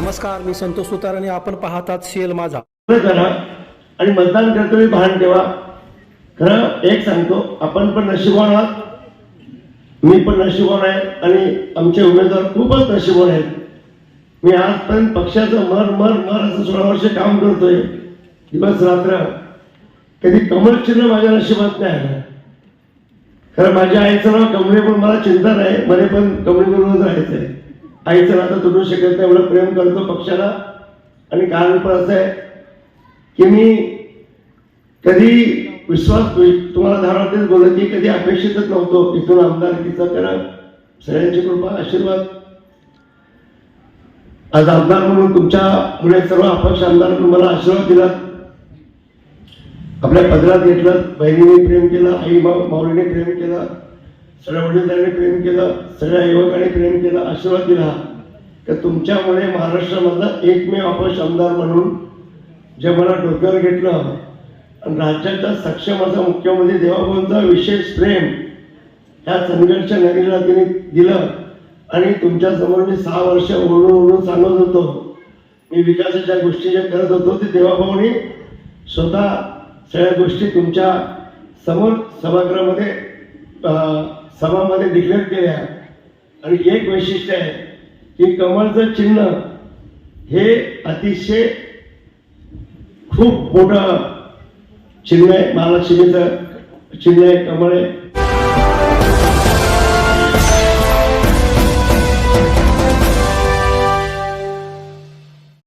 नमस्कार, मी संतोष सुतार आणि आपण पाहतात शेल माझा. करा आणि मतदान करतोय भान ठेवा. खरं एक सांगतो, आपण पण नशिबवान आहात, मी पण नशिबवान आहे आणि आमचे उमेदवार खूपच नशिबवान आहेत. मी आजपर्यंत पक्षाचं मर मर मर असं 16 वर्ष काम करतोय, दिवस रात्र. कधी कमळ चिन्ह माझ्या नशिबात नाही आलं. खरं माझ्या आईचं नाव कमळे, पण मला चिंता नाही, मला पण कमळेवरूनच राहायचंय. आईचं नातं तुटू शकत नाही, एवढं प्रेम करतो पक्षाला. आणि कारण पण असं आहे की मी कधी विश्वास तुम्हाला धारणातेच बोलत की कधी अपेक्षितच नव्हतो इथून आमदारकीचा. करा सगळ्यांची कृपा आशीर्वाद. आज आमदार म्हणून तुमच्यामुळे सर्व अपक्ष आमदार म्हणून मला आशीर्वाद दिला, आपल्या पदरात घेतलं. बहिणीने प्रेम केलं, आई माऊलीने प्रेम केलं, सगळ्या वडीलधाऱ्यांनी प्रेम केलं, सगळ्या युवकांनी प्रेम केलं, आशीर्वाद दिला. तर तुमच्यामुळे महाराष्ट्रामधला एकमेव अपक्ष आमदार म्हणून जे मला डोक्यावर घेतलं आणि राज्याचा सक्षम असा मुख्यमंत्री देवाभाऊंचा विशेष प्रेम ह्या चंदगडच्या नगरीला तिने दिलं. आणि तुमच्यासमोर मी 6 वर्ष ओरडून सांगत होतो, मी विकासाच्या गोष्टी ज्या करत होतो ते देवाभाऊंनी स्वतः सगळ्या गोष्टी तुमच्या समोर सभागृहामध्ये सभामध्ये डिक्लेअर केल्या. आणि एक वैशिष्ट्य आहे की कमळचं चिन्ह हे अतिशय खूप मोठं चिन्ह आहे, महालक्ष्मीचं चिन्ह आहे कमळ आहे.